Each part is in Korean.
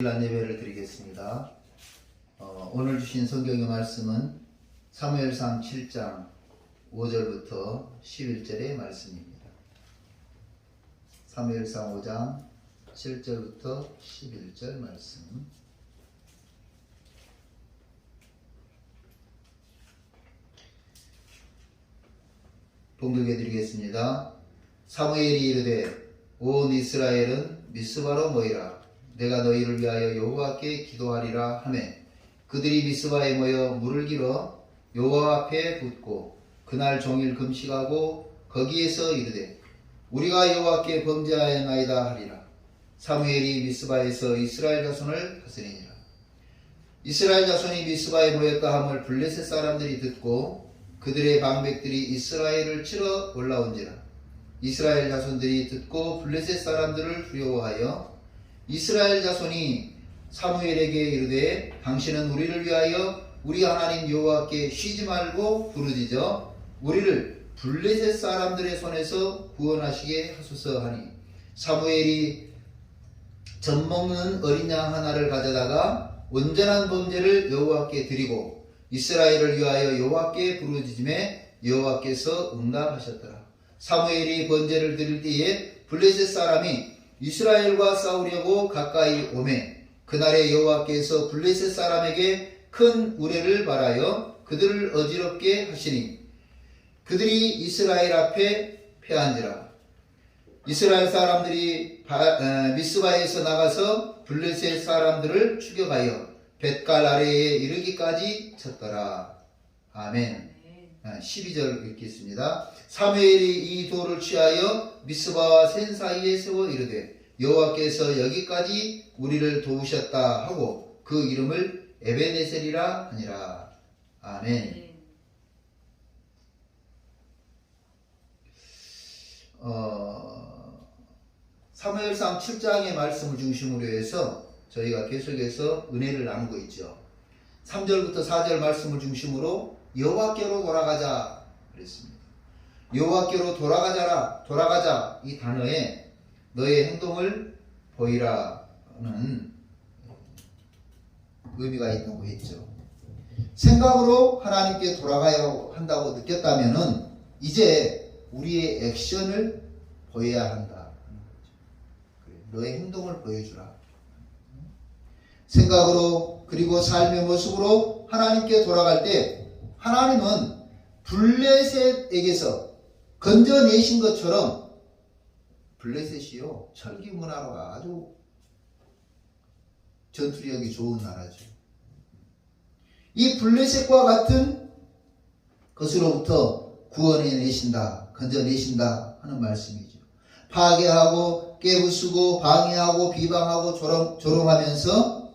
예배를 드리겠습니다. 오늘 주신 성경의 말씀은 사무엘상 7장 5절부터 11절의 말씀입니다. 사무엘상 5장 7절부터 11절 말씀. 봉독해 드리겠습니다. 사무엘이 이르되 온 이스라엘은 미스바로 모이라. 내가 너희를 위하여 여호와께 기도하리라 하매 그들이 미스바에 모여 물을 길어 여호와 앞에 붓고 그날 종일 금식하고 거기에서 이르되 우리가 여호와께 범죄하였나이다 하리라. 사무엘이 미스바에서 이스라엘 자손을 다스리니라. 이스라엘 자손이 미스바에 모였다 함을 블레셋 사람들이 듣고 그들의 방백들이 이스라엘을 치러 올라온지라. 이스라엘 자손들이 듣고 블레셋 사람들을 두려워하여 이스라엘 자손이 사무엘에게 이르되 당신은 우리를 위하여 우리 하나님 여호와께 쉬지 말고 부르짖어 우리를 블레셋 사람들의 손에서 구원하시게 하소서 하니 사무엘이 젖먹는 어린 양 하나를 가져다가 온전한 범죄를 여호와께 드리고 이스라엘을 위하여 여호와께 부르짖음에 여호와께서 응답하셨더라. 사무엘이 번제를 드릴 때에 블레셋 사람이 이스라엘과 싸우려고 가까이 오매 그날에 여호와께서 블레셋 사람에게 큰 우레를 발하여 그들을 어지럽게 하시니 그들이 이스라엘 앞에 패한지라. 이스라엘 사람들이 미스바에서 나가서 블레셋 사람들을 추격하여 벳갈 아래에 이르기까지 쳤더라. 아멘. 12절 읽겠습니다. 사무엘이 이 돌을 취하여 미스바와 센 사이에 세워 이르되 여호와께서 여기까지 우리를 도우셨다 하고 그 이름을 에베네셀이라 하니라. 아멘. 사무엘상 7장의 말씀을 중심으로 해서 저희가 계속해서 은혜를 나누고 있죠. 3절부터 4절 말씀을 중심으로 여호와께로 돌아가자 그랬습니다. 여호와께로 돌아가자 이 단어에 너의 행동을 보이라는 의미가 있다고 했죠. 생각으로 하나님께 돌아가야 한다고 느꼈다면은 이제 우리의 액션을 보여야 한다. 너의 행동을 보여주라. 생각으로 그리고 삶의 모습으로 하나님께 돌아갈 때 하나님은 블레셋에게서 건져내신 것처럼 블레셋이요 철기 문화로 아주 전투력이 좋은 나라죠. 이 블레셋과 같은 것으로부터 구원해내신다, 건져내신다 하는 말씀이죠. 파괴하고 깨부수고 방해하고 비방하고 조롱하면서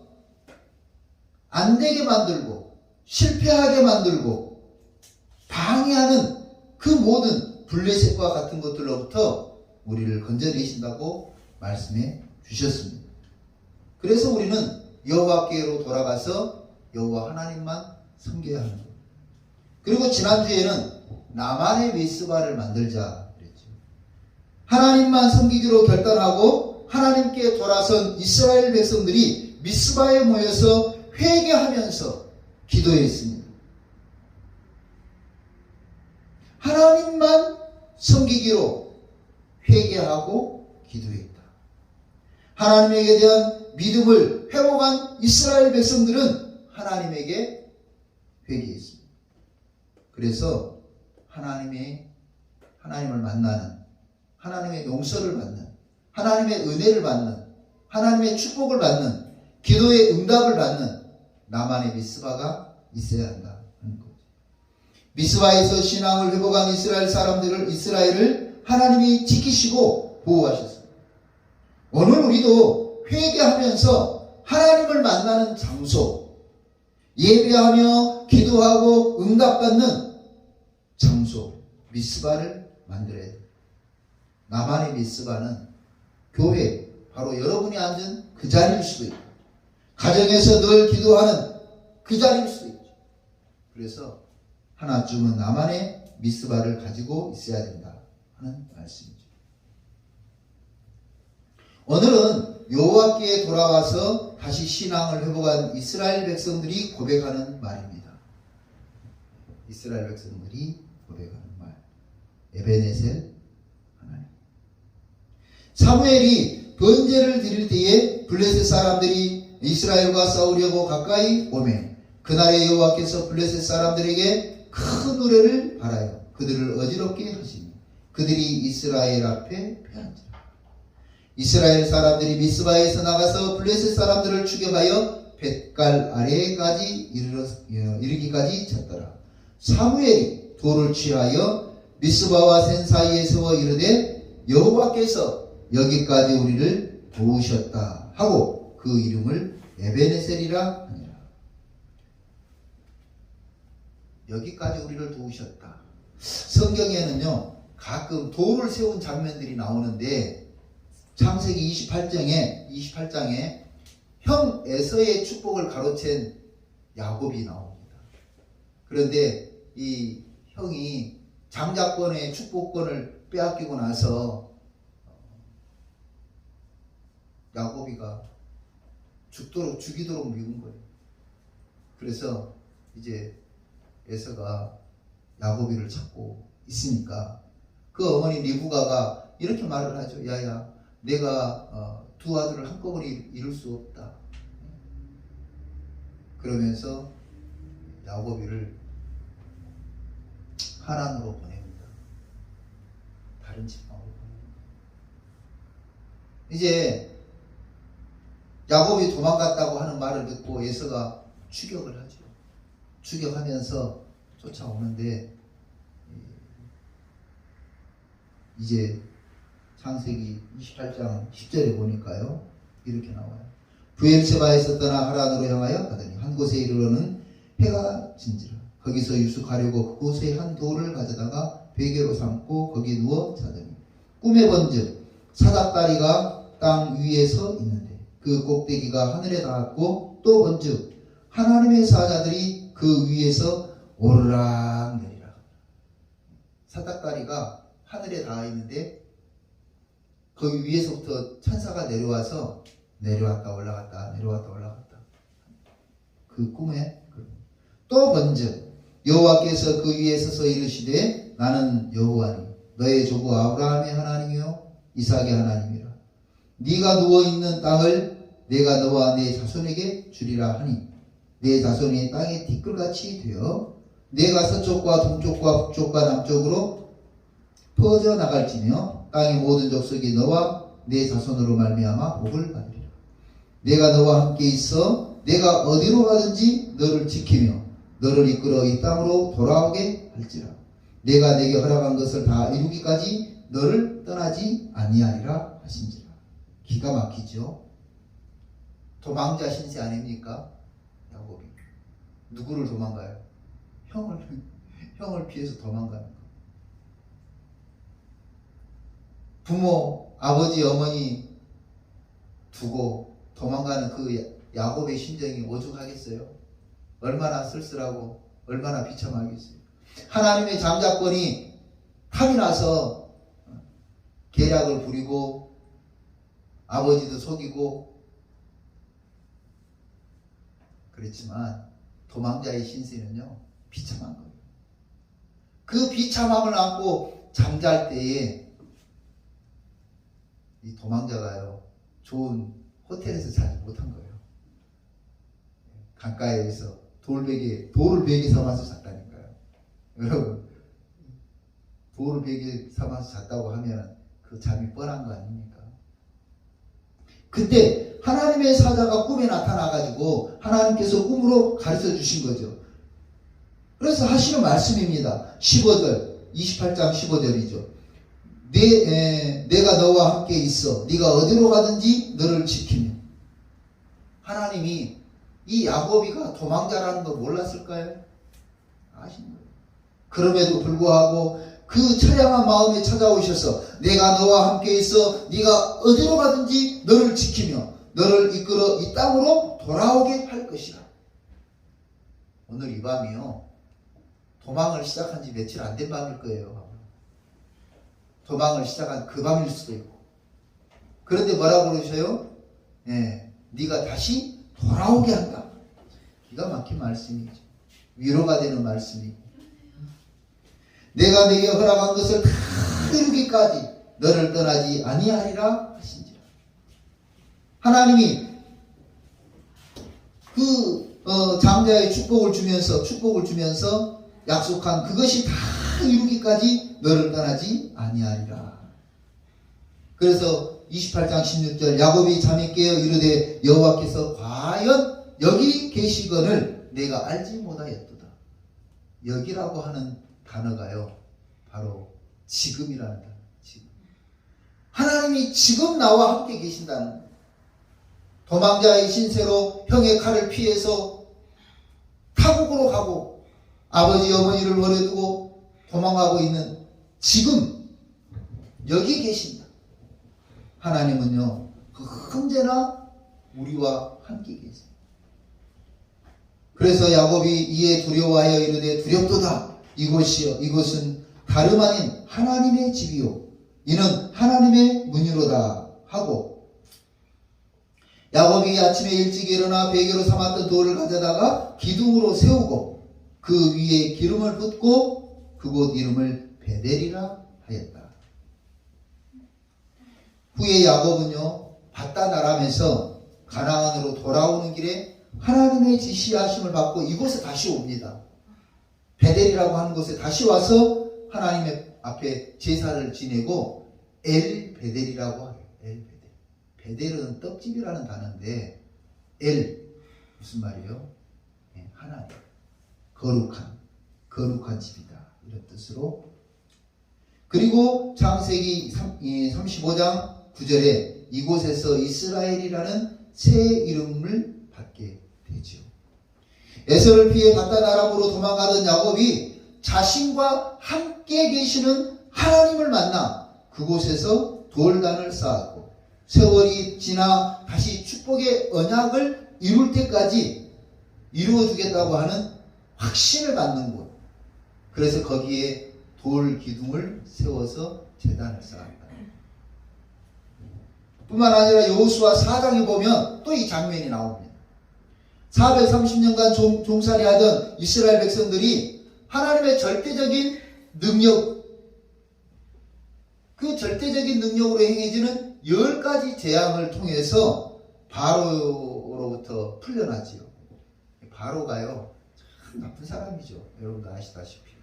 안되게 만들고 실패하게 만들고 방해하는 그 모든 블레셋과 같은 것들로부터 우리를 건져내신다고 말씀해 주셨습니다. 그래서 우리는 여호와께로 돌아가서 여호와 하나님만 섬겨야 하는 것. 그리고 지난주에는 나만의 미스바를 만들자 그랬죠. 하나님만 섬기기로 결단하고 하나님께 돌아선 이스라엘 백성들이 미스바에 모여서 회개하면서 기도했습니다. 하나님만 섬기기로 회개하고 기도했다. 하나님에게 대한 믿음을 회복한 이스라엘 백성들은 하나님에게 회개했습니다. 그래서 하나님을 만나는, 하나님의 용서를 받는, 하나님의 은혜를 받는, 하나님의 축복을 받는, 기도의 응답을 받는 나만의 미스바가 있어야 한다 하는 거죠. 미스바에서 신앙을 회복한 이스라엘을 하나님이 지키시고 보호하셨습니다. 오늘 우리도 회개하면서 하나님을 만나는 장소, 예배하며 기도하고 응답받는 장소, 미스바를 만들어야 돼요. 나만의 미스바는 교회, 바로 여러분이 앉은 그 자리일 수도 있고 가정에서 늘 기도하는 그 자리일 수도 있죠. 그래서 하나쯤은 나만의 미스바를 가지고 있어야 된다 하는 말씀이죠. 오늘은 여호와께 돌아와서 다시 신앙을 회복한 이스라엘 백성들이 고백하는 말입니다. 이스라엘 백성들이 고백하는 말. 에베네셀 하나님. 사무엘이 번제를 드릴 때에 블레셋 사람들이 이스라엘과 싸우려고 가까이 오매 그날에 여호와께서 블레셋 사람들에게 큰 노래를 발하여 그들을 어지럽게 하시니 그들이 이스라엘 앞에 패한지라. 이스라엘 사람들이 미스바에서 나가서 블레셋 사람들을 추격하여 벳갈 아래까지 이르기까지 쳤더라. 사무엘이 돌을 취하여 미스바와 센 사이에 세워 이르되 여호와께서 여기까지 우리를 도우셨다 하고 그 이름을 에베네셀이라 하니라. 여기까지 우리를 도우셨다. 성경에는요 가끔 돌을 세운 장면들이 나오는데 창세기 28장에 형 에서의 축복을 가로챈 야곱이 나옵니다. 그런데 이 형이 장자권의 축복권을 빼앗기고 나서 야곱이가 죽이도록 미운 거예요. 그래서 이제 에서가 야곱이를 찾고 있으니까 그 어머니 리브가가 이렇게 말을 하죠. 야야, 내가 두 아들을 한꺼번에 이룰 수 없다. 그러면서 야곱이를 하란으로 보냅니다. 다른 지방으로 보냅니다. 이제 야곱이 도망갔다고 하는 말을 듣고 에서가 추격을 하죠. 추격하면서 쫓아오는데 이제 창세기 28장 10절에 보니까요 이렇게 나와요. 브엘세바에서 떠나 하란으로 향하여 가더니 한 곳에 이르러는 해가 진지라. 거기서 유숙하려고 그곳에 한 돌을 가져다가 베개로 삼고 거기 누워 자더니 꿈에 본즉 사닥다리가 땅 위에 서 있는데 그 꼭대기가 하늘에 닿았고 또 본즉 하나님의 사자들이 그 위에서 오르락 내리락. 사닥다리가 하늘에 닿아 있는데 거기 위에서부터 천사가 내려와서 내려왔다 올라갔다 내려왔다 올라갔다. 그 꿈에 또 본즉 여호와께서 그 위에 서서 이르시되 나는 여호와니 너의 조부 아브라함의 하나님이요 이삭의 하나님이라. 네가 누워있는 땅을 내가 너와 네 자손에게 주리라 하니 네 자손이 땅의 티끌같이 되어 내가 서쪽과 동쪽과 북쪽과 남쪽으로 퍼져나갈지며 땅의 모든 족속이 너와 네 자손으로 말미암아 복을 받으리라. 내가 너와 함께 있어 내가 어디로 가든지 너를 지키며 너를 이끌어 이 땅으로 돌아오게 할지라. 내가 내게 허락한 것을 다 이루기까지 너를 떠나지 아니하리라 하신지라. 기가 막히죠. 도망자 신세 아닙니까? 야곱이 누구를 도망가요? 형을 피해서 도망가는 거. 부모, 아버지, 어머니 두고 도망가는 그 야곱의 심정이 오죽하겠어요? 얼마나 쓸쓸하고 얼마나 비참하겠어요? 하나님의 장자권이 탐이 나서 계략을 부리고 아버지도 속이고 그렇지만 도망자의 신세는요 비참한 거예요. 그 비참함을 안고 잠잘 때에 이 도망자가요 좋은 호텔에서 자지 못한 거예요. 강가에서 돌을 베개 삼아서 잤다니까요. 여러분 돌을 베개 삼아서 잤다고 하면 그 잠이 뻔한 거 아닙니까? 그때 하나님의 사자가 꿈에 나타나가지고 하나님께서 꿈으로 가르쳐 주신 거죠. 그래서 하시는 말씀입니다. 15절 28장 15절이죠. 내가 너와 함께 있어 네가 어디로 가든지 너를 지키며. 하나님이 이 야곱이가 도망자라는 거 몰랐을까요? 아신 거예요. 그럼에도 불구하고 그 처량한 마음에 찾아오셔서 내가 너와 함께 있어 네가 어디로 가든지 너를 지키며 너를 이끌어 이 땅으로 돌아오게 할 것이다. 오늘 이 밤이요 도망을 시작한 지 며칠 안 된 밤일 거예요. 도망을 시작한 그 밤일 수도 있고 그런데 뭐라고 그러셔요? 예, 네가 다시 돌아오게 한다. 기가 막힌 말씀이죠. 위로가 되는 말씀이고, 내가 네게 허락한 것을 다 이루기까지 너를 떠나지 아니하리라 하신지라. 하나님이 장자의 축복을 주면서 약속한 그것이 다 이루기까지 너를 떠나지 아니하리라. 그래서 28장 16절 야곱이 잠이 깨어 이르되 여호와께서 과연 여기 계시거늘 내가 알지 못하였도다. 여기라고 하는 단어가요, 바로 지금이라는 단어. 지금. 하나님이 지금 나와 함께 계신다는 거예요. 도망자의 신세로 형의 칼을 피해서 타국으로 가고 아버지 어머니를 버려두고 도망가고 있는 지금 여기 계신다. 하나님은요, 언제나 우리와 함께 계세요. 그래서 야곱이 이에 두려워하여 이르되 두렵도다. 이곳은 다름 아닌 하나님의 집이요 이는 하나님의 문이로다 하고, 야곱이 아침에 일찍 일어나 베개로 삼았던 돌을 가져다가 기둥으로 세우고 그 위에 기름을 붓고 그곳 이름을 베델이라 하였다. 후에 야곱은요, 밧다나람에서 가나안으로 돌아오는 길에 하나님의 지시하심을 받고 이곳에 다시 옵니다. 베델이라고 하는 곳에 다시 와서 하나님의 앞에 제사를 지내고 엘 베델이라고 해요. 엘 베델. 베델은 떡집이라는 단어인데 엘 무슨 말이에요? 네, 하나님. 거룩한 집이다. 이런 뜻으로. 그리고 창세기 35장 9절에 이곳에서 이스라엘이라는 새 이름을 받게 되죠. 에서를 피해 밧다나람으로 도망가던 야곱이 자신과 함께 계시는 하나님을 만나 그곳에서 돌단을 쌓았고, 세월이 지나 다시 축복의 언약을 이룰 때까지 이루어주겠다고 하는 확신을 갖는 곳. 그래서 거기에 돌 기둥을 세워서 제단을 쌓았다. 뿐만 아니라 여호수아 4장에 보면 또 이 장면이 나옵니다. 430년간 종살이하던 이스라엘 백성들이 하나님의 절대적인 능력, 그 절대적인 능력으로 행해지는 10가지 재앙을 통해서 바로로부터 풀려나지요. 바로가요, 참 나쁜 사람이죠. 여러분도 아시다시피.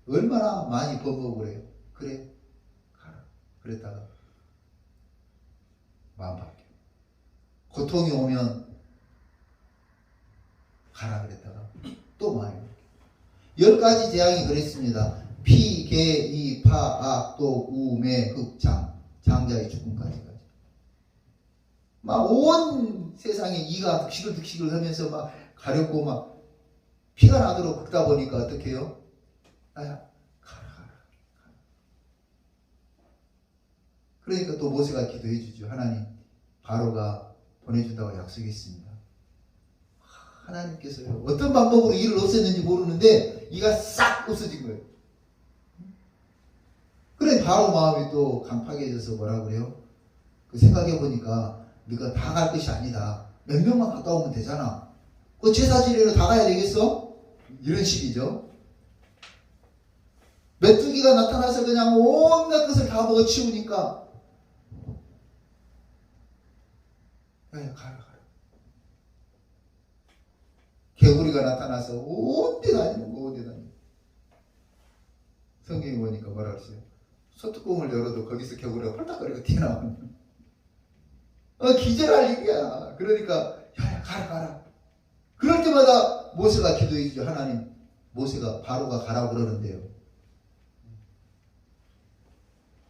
얼마나 많이 범벅을 해요. 그래, 가라. 그랬다가 마음 바뀌어. 고통이 오면 가라 그랬다가 또 마음이 바뀌어. 10가지 재앙이 그랬습니다. 피, 개, 이, 파, 악, 독, 우, 매, 흑, 장. 장자의 죽음까지. 막 온 세상에 이가 득식을 하면서 막 가렵고 막 피가 나도록 긁다 보니까 어떻게 해요? 가라. 그러니까 또 모세가 기도해 주죠. 하나님, 바로가 보내준다고 약속했습니다. 하나님께서요, 어떤 방법으로 이를 없앴는지 모르는데 이가 싹 없어진 거예요. 그래 바로 마음이 또 강팍해져서 뭐라 그래요? 생각해 보니까 네가 다 갈 것이 아니다. 몇 명만 갔다 오면 되잖아. 그 제사 지내러 다 가야 되겠어? 이런 식이죠. 메뚜기가 나타나서 그냥 온갖 것을 다 먹어치우니까 가라. 개구리가 나타나서 온데 다니는 거, 온데 다니는. 성경에 보니까 뭐라 그러세요? 소뚜껑을 열어도 거기서 개구리가 펄딱거리고 튀어나오는. 기절할 일이야. 그러니까 야, 가라. 그럴 때마다 모세가 기도해 주죠. 하나님, 모세가 바로가 가라고 그러는데요.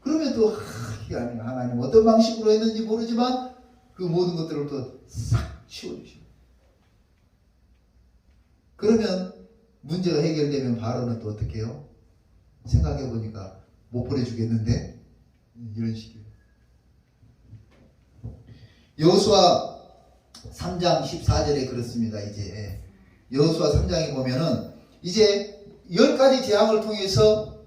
그러면 또 하나님 어떤 방식으로 했는지 모르지만 그 모든 것들을 또 싹 치워주시고, 그러면 문제가 해결되면 바로는 또 어떻게 해요? 생각해 보니까 못 보내주겠는데, 이런 식이에요. 여호수아 3장 14절에 그렇습니다. 이제 여호수아 3장에 보면은 이제 10가지 재앙을 통해서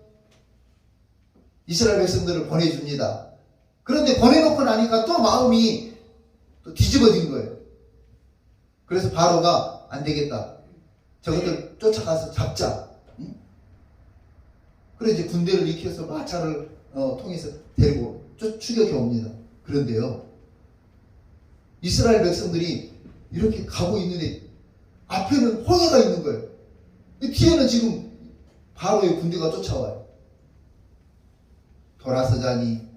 이스라엘 백성들을 보내줍니다. 그런데 보내놓고 나니까 또 마음이 또 뒤집어진 거예요. 그래서 바로가 안 되겠다. 저것들 쫓아가서 잡자. 응? 그래서 이제 군대를 익혀서 마차를 통해서 데리고 추격해 옵니다. 그런데요, 이스라엘 백성들이 이렇게 가고 있는데 앞에는 홍해가 있는 거예요. 뒤에는 지금 바로의 군대가 쫓아와요. 돌아서자니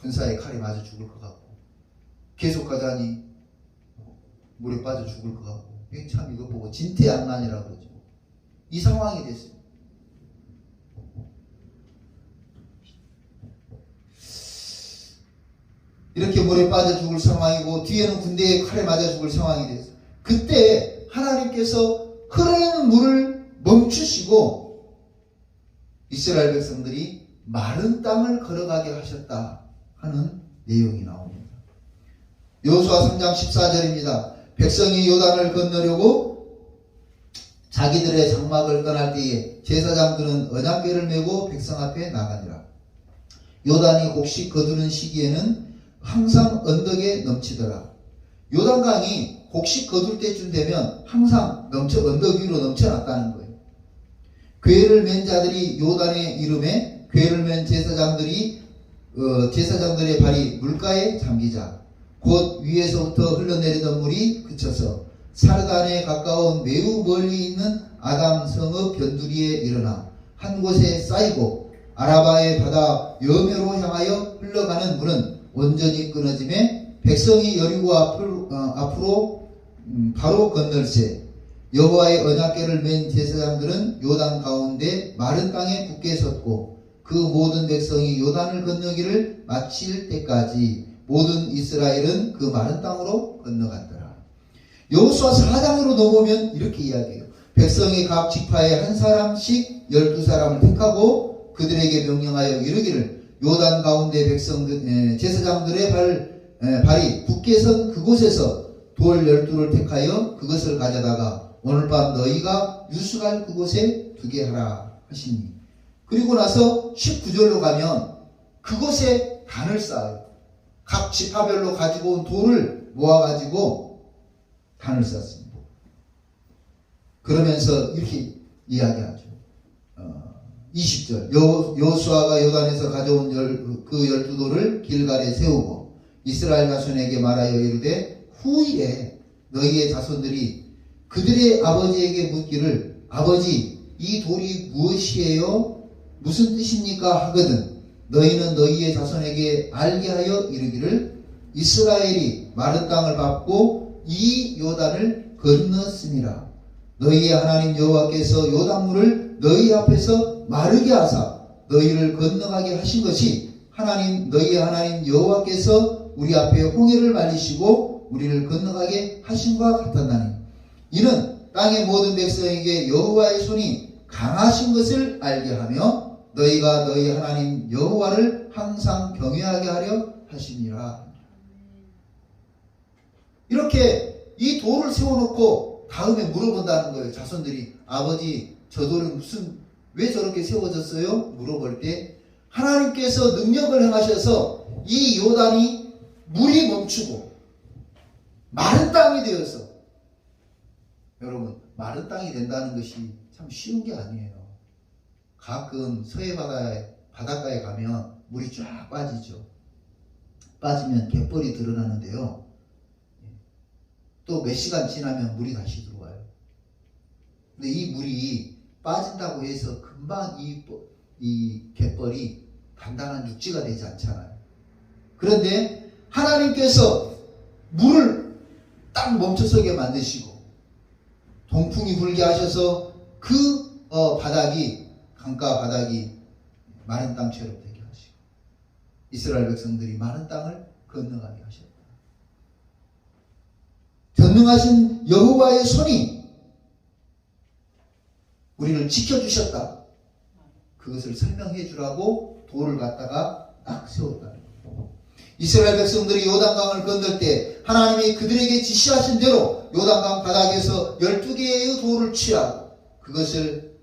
군사의 칼에 맞아 죽을 것 같고, 계속 가자니 물에 빠져 죽을 것 같고, 참 이거 보고 진퇴양난이라고 그러죠. 이 상황이 됐어요. 이렇게 물에 빠져 죽을 상황이고 뒤에는 군대의 칼에 맞아 죽을 상황이 됐어요. 그때 하나님께서 흐르는 물을 멈추시고 이스라엘 백성들이 마른 땅을 걸어가게 하셨다 하는 내용이 나옵니다. 여호수아 3장 14절입니다. 백성이 요단을 건너려고 자기들의 장막을 떠날 때에 제사장들은 언약궤를 메고 백성 앞에 나가니라. 요단이 곡식 거두는 시기에는 항상 언덕에 넘치더라. 요단강이 곡식 거둘 때쯤 되면 항상 언덕 위로 넘쳐났다는 거예요. 궤를 맨 자들이 요단의 이름에 궤를 맨 제사장들의 발이 물가에 잠기자 곧 위에서부터 흘러내리던 물이 그쳐서 사르단에 가까운 매우 멀리 있는 아담 성읍 변두리에 일어나 한 곳에 쌓이고 아라바의 바다 여매로 향하여 흘러가는 물은 온전히 끊어짐에 백성이 여리고 앞으로 바로 건널세. 여호와의 언약궤를 맨 제사장들은 요단 가운데 마른 땅에 굳게 섰고 그 모든 백성이 요단을 건너기를 마칠 때까지 모든 이스라엘은 그 마른 땅으로 건너갔더라. 여호수아 4장으로 넘어오면 이렇게 이야기해요. 백성이 각 지파에 한 사람씩 12사람을 택하고 그들에게 명령하여 이르기를 요단 가운데 제사장들의 발이 굳게 선 그곳에서 돌 12를 택하여 그것을 가져다가 오늘 밤 너희가 유숙할 그곳에 두게 하라 하시니. 그리고 나서 19절로 가면 그곳에 단을 쌓아요. 각 지파별로 가지고 온 돌을 모아가지고 단을 쌓습니다. 그러면서 이렇게 이야기하죠. 20절 여호수아가 요단에서 가져온 그 12돌을 길갈에 세우고 이스라엘 자손에게 말하여 이르되 후일에 너희의 자손들이 그들의 아버지에게 묻기를 아버지 이 돌이 무엇이에요? 무슨 뜻입니까? 하거든 너희는 너희의 자손에게 알게 하여 이르기를 이스라엘이 마른 땅을 밟고 이 요단을 건넜음이라. 너희의 하나님 여호와께서 요단물을 너희 앞에서 마르게 하사 너희를 건너가게 하신 것이 너희의 하나님 여호와께서 우리 앞에 홍해를 말리시고 우리를 건너가게 하신과 같았나니 이는 땅의 모든 백성에게 여호와의 손이 강하신 것을 알게 하며 너희가 너희 하나님 여호와를 항상 경외하게 하려 하시니라. 이렇게 이 돌을 세워놓고 다음에 물어본다는 거예요. 자손들이 아버지 저 돌은 왜 저렇게 세워졌어요? 물어볼 때 하나님께서 능력을 행하셔서 이 요단이 물이 멈추고 마른 땅이 되어서 여러분 마른 땅이 된다는 것이 참 쉬운 게 아니에요. 가끔 서해 바닷가에 가면 물이 쫙 빠지죠. 빠지면 갯벌이 드러나는데요. 또 몇 시간 지나면 물이 다시 들어와요. 근데 이 물이 빠진다고 해서 금방 이 갯벌이 단단한 육지가 되지 않잖아요. 그런데 하나님께서 물을 딱 멈춰서게 만드시고 동풍이 불게 하셔서 그 강가 바닥이 마른 땅처럼 되게 하시고 이스라엘 백성들이 마른 땅을 건너가게 하셨다. 전능하신 여호와의 손이 우리를 지켜주셨다. 그것을 설명해 주라고 돌을 갖다가 딱 세웠다는 거예요. 이스라엘 백성들이 요단강을 건널 때 하나님이 그들에게 지시하신 대로 요단강 바닥에서 12개의 돌을 취하고 그것을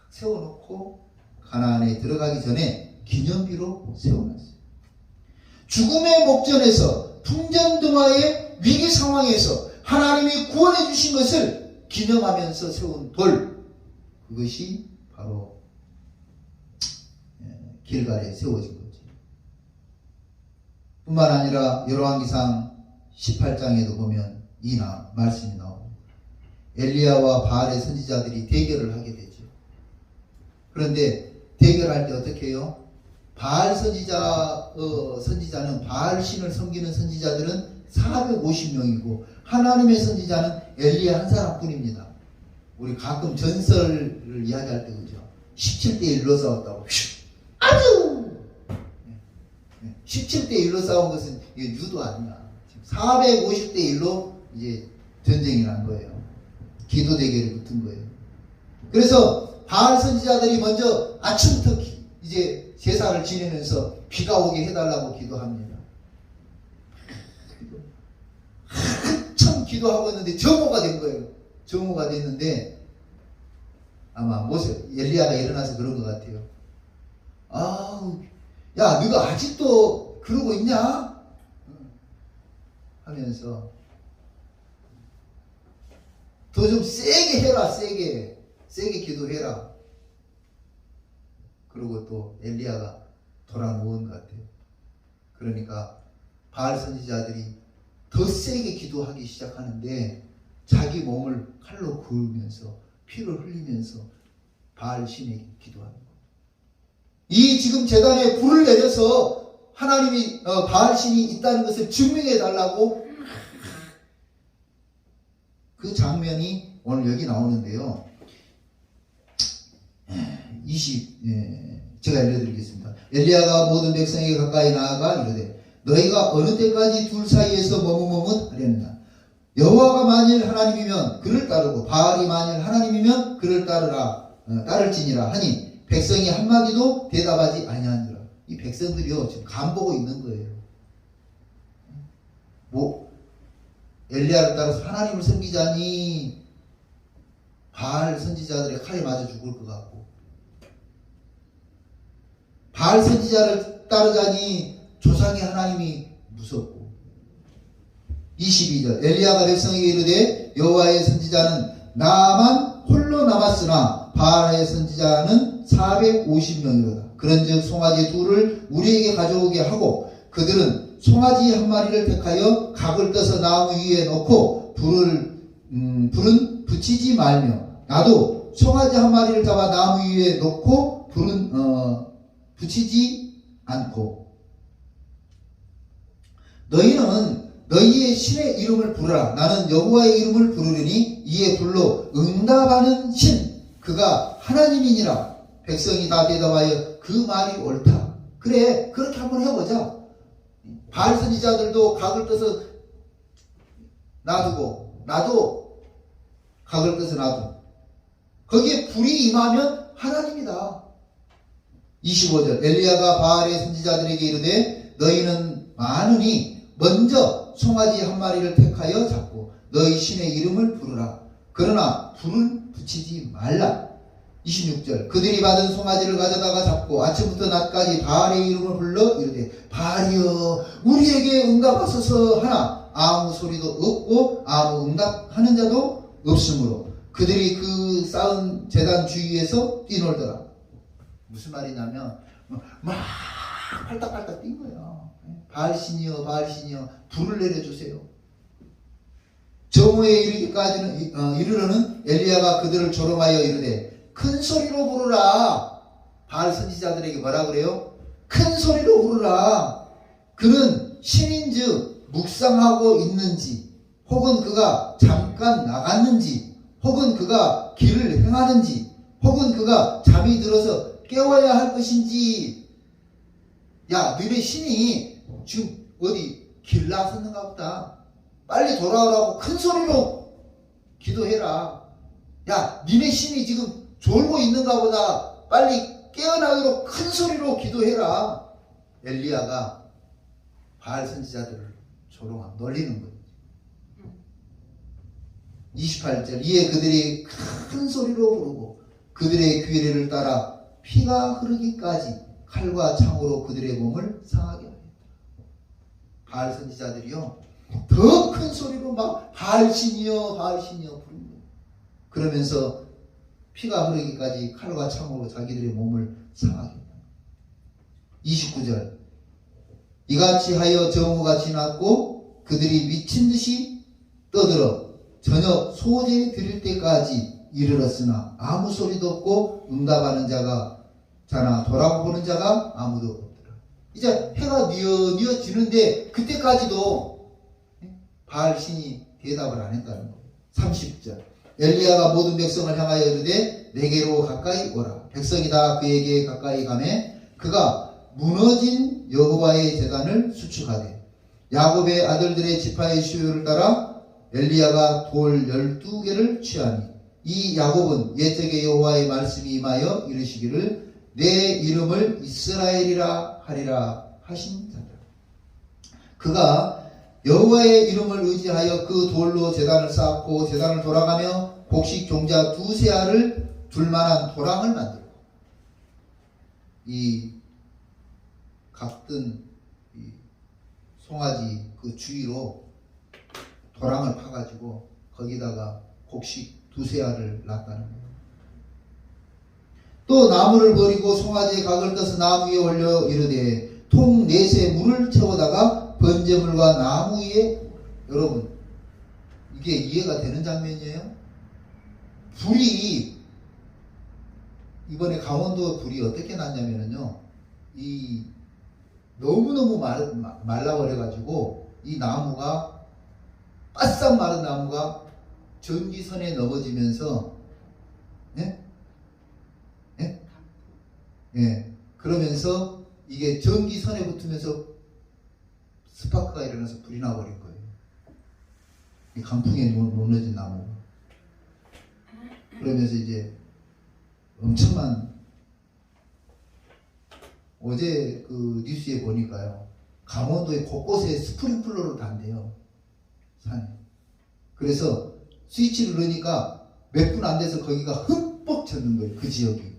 세워놓고 가나안에 들어가기 전에 기념비로 세워놨어요. 죽음의 목전에서 풍전등화의 위기 상황에서 하나님이 구원해 주신 것을 기념하면서 세운 돌, 그것이 바로 길갈에 세워진 거지. 뿐만 아니라 열왕기상 18장에도 보면 이 말씀이 나옵니다. 엘리야와 바알의 선지자들이 대결을 하게 되죠. 그런데 대결할 때 어떻게 해요? 바알 선지자는 바알 신을 섬기는 선지자들은 450명이고 하나님의 선지자는 엘리야 한 사람뿐입니다. 우리 가끔 전설을 이야기할 때 그죠? 17대 1로 싸웠다고. 아주 17대 1로 싸운 것은 이게 유도 아니야. 450대 1로 이제 전쟁이 난 거예요. 기도 대결이 붙은 거예요. 그래서 바알 선지자들이 먼저 아침부터 이제 제사를 지내면서 비가 오게 해달라고 기도합니다. 한참 기도하고 있는데 정오가 된 거예요. 정오가 됐는데 아마 엘리야가 일어나서 그런 것 같아요. 아우, 야, 너가 아직도 그러고 있냐? 하면서 더 좀 세게 해라, 세게 기도해라. 그리고 또 엘리야가 돌아 누운 것 같아요. 그러니까 바알 선지자들이 더 세게 기도하기 시작하는데 자기 몸을 칼로 그으면서 피를 흘리면서 바알 신에게 기도하는 거예요. 이 지금 제단에 불을 내려서 하나님이 바알 신이 있다는 것을 증명해 달라고 그 장면이 오늘 여기 나오는데요. 제가 알려드리겠습니다. 엘리야가 모든 백성에게 가까이 나아가 이르되 너희가 어느 때까지 둘 사이에서 머뭇머뭇하려느냐. 여호와가 만일 하나님이면 그를 따르고 바알이 만일 하나님이면 그를 따를지니라 하니 백성이 한마디도 대답하지 아니하니라. 이 백성들이요 지금 간보고 있는 거예요. 엘리야를 따라서 하나님을 섬기자니 바알 선지자들의 칼에 맞아 죽을 것 같고, 바알 선지자를 따르자니 조상의 하나님이 무섭고. 22절 엘리야가 백성에게 이르되 여호와의 선지자는 나만 홀로 남았으나 바알의 선지자는 450명이로다. 그런즉 송아지 둘을 우리에게 가져오게 하고 그들은 송아지 한 마리를 택하여 각을 떠서 나무 위에 놓고 불은 붙이지 말며 나도 송아지 한 마리를 잡아 나무 위에 놓고 불은 붙이지 않고 너희는 너희의 신의 이름을 부르라. 나는 여호와의 이름을 부르리니 이에 불로 응답하는 신 그가 하나님이니라. 백성이 다 대답하여 그 말이 옳다. 그래, 그렇게 한번 해보자. 바알 선지자들도 각을 떠서 놔두고 나도 각을 떠서 놔두고 거기에 불이 임하면 하나님이다. 25절 엘리야가 바알의 선지자들에게 이르되 너희는 많으니 먼저 송아지 한 마리를 택하여 잡고 너희 신의 이름을 부르라. 그러나 불을 붙이지 말라. 26절 그들이 받은 송아지를 가져다가 잡고 아침부터 낮까지 바알의 이름을 불러 이르되 바알이여 우리에게 응답하소서 하나 아무 소리도 없고 아무 응답하는 자도 없으므로 그들이 그 쌓은 제단 주위에서 뛰놀더라. 무슨 말이냐면 막 팔딱팔딱 뛴 거예요. 바알신이여 바알신이여 불을 내려주세요. 정오에 이르러는 엘리야가 그들을 조롱하여 이르되 큰 소리로 부르라. 바알 선지자들에게 뭐라 그래요? 큰 소리로 부르라. 그는 신인즉 묵상하고 있는지 혹은 그가 잠깐 나갔는지 혹은 그가 길을 행하는지 혹은 그가 잠이 들어서 깨워야 할 것인지. 야, 너네 신이 지금 어디 길 나섰는가 보다. 빨리 돌아오라고 큰 소리로 기도해라. 야, 니네 신이 지금 졸고 있는가 보다. 빨리 깨어나기로 큰 소리로 기도해라. 엘리야가 바알 선지자들을 조롱하고 놀리는 거예요. 28절 이에 그들이 큰 소리로 부르고 그들의 귀례를 따라 피가 흐르기까지 칼과 창으로 그들의 몸을 상하게 하겠다. 바알 선지자들이요 더 큰 소리로 막 바알신이여 바알신이여 부르는 거예요. 그러면서 피가 흐르기까지 칼과 창으로 자기들의 몸을 상하게 했다. 29절 이같이 하여 정오가 지났고 그들이 미친 듯이 떠들어 저녁 소제 드릴 때까지 이르렀으나 아무 소리도 없고 응답하는 자나 돌아보는 자가 아무도 없더라. 이제 해가 뉘어 지는데 그때까지도 바알 신이 대답을 안 했다는 거예요. 30절 엘리야가 모든 백성을 향하여 이르되 내게로 가까이 오라. 백성이 다 그에게 가까이 가매 그가 무너진 여호와의 제단을 수축하되 야곱의 아들들의 지파의 수요를 따라 엘리야가 돌 12개를 취하니 이 야곱은 옛적에 여호와의 말씀이 임하여 이르시기를 내 이름을 이스라엘이라 하리라 하신 자다. 그가 여호와의 이름을 의지하여 그 돌로 제단을 쌓고 제단을 돌아가며 곡식 종자 2세알을 둘만한 도랑을 만들고 이 각든 이 송아지 그 주위로 도랑을 파가지고 거기다가 곡식 2세알을 놨다는 거예요. 또 나무를 버리고 송아지의 각을 떠서 나무 위에 올려 이르되 통 4세 물을 채워다가 번제물과 나무 위에 여러분 이게 이해가 되는 장면이에요. 불이 이번에 강원도 불이 어떻게 났냐면요 이 너무너무 말라버려가지고 이 나무가 바싹 마른 나무가 전기선에 넘어지면서 그러면서 이게 전기선에 붙으면서 스파크가 일어나서 불이 나버린 거예요. 이 강풍에 무너진 나무. 그러면서 이제 엄청난 어제 그 뉴스에 보니까요 강원도의 곳곳에 스프링클러를 단대요 산에. 그래서 스위치를 넣으니까 몇 분 안 돼서 거기가 흠뻑 젖는 거예요. 그 지역이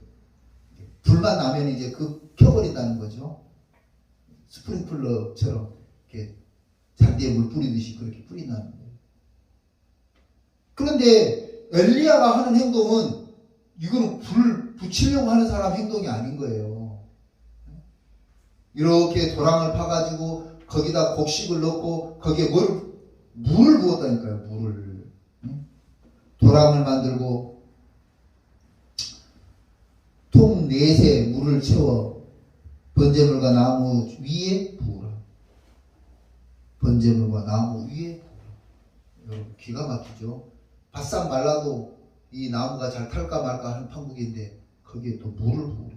불만 나면 이제 그 켜버린다는 거죠. 스프링클러처럼 이렇게 잔디에 물 뿌리듯이 그렇게 뿌린다는 거예요. 그런데 엘리야가 하는 행동은 이거는 불 붙이려고 하는 사람 행동이 아닌 거예요. 이렇게 도랑을 파가지고 거기다 곡식을 넣고 거기에 물을 부었다니까요. 물을. 도랑을 만들고 통 4세 물을 채워 번제물과 나무 위에 부으라. 번제물과 나무 위에 부으라. 여러분 기가 막히죠. 바싹 말라도 이 나무가 잘 탈까 말까 하는 판국인데 거기에 또 물을 부으래.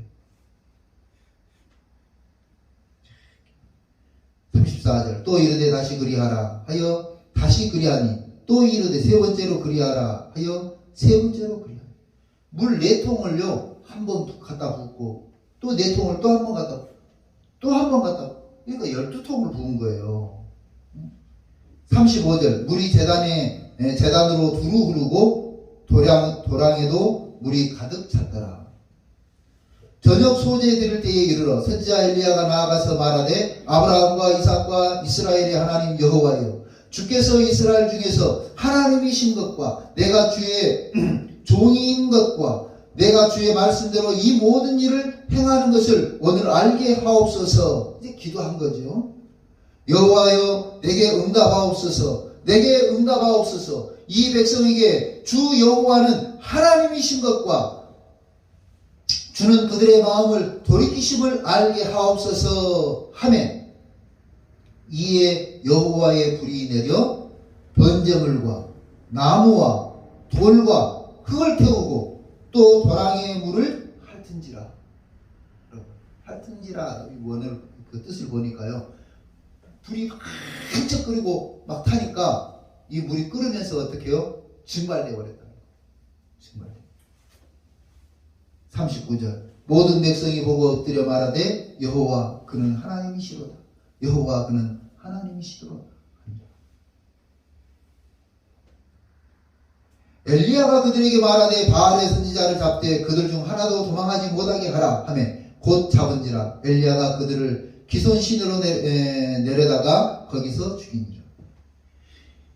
34절 또 이르되 다시 그리하라 하여 다시 그리하니 또 이르되 세 번째로 그리하라 하여 세 번째로 그리하니 물 4통을요 한 번 갖다 붓고 또 4통을 또 한 번 갖다 또 한 번 갖다 그러니까 12통을 부은 거예요. 35절 물이 제단으로 두루 흐르고 도랑에도 물이 가득 찼더라. 저녁 소제 드릴 때에 이르러 선지자 엘리야가 나아가서 말하되 아브라함과 이삭과 이스라엘의 하나님 여호와여 주께서 이스라엘 중에서 하나님이신 것과 내가 주의 종이인 것과 내가 주의 말씀대로 이 모든 일을 행하는 것을 오늘 알게 하옵소서. 이제 기도한 거죠. 여호와여 내게 응답하옵소서. 내게 응답하옵소서. 이 백성에게 주 여호와는 하나님이신 것과 주는 그들의 마음을 돌이키심을 알게 하옵소서 하매 이에 여호와의 불이 내려 번제물과 나무와 돌과 흙을 태우고 또 도랑의 물을 핥은지라. 핥은지라 원을 그 뜻을 보니까요 불이 한척 끓이고 막 타니까 이 물이 끓으면서 어떻게 해요? 증발되어 버렸다. 증발돼. 39절 모든 백성이 보고 엎드려 말하되 여호와 그는 하나님이시로다. 여호와 그는 하나님이시도다. 엘리야가 그들에게 말하되 바알의 선지자를 잡되 그들 중 하나도 도망하지 못하게 하라 하며 곧 잡은지라. 엘리야가 그들을 기손신으로 내려다가 거기서 죽이니라.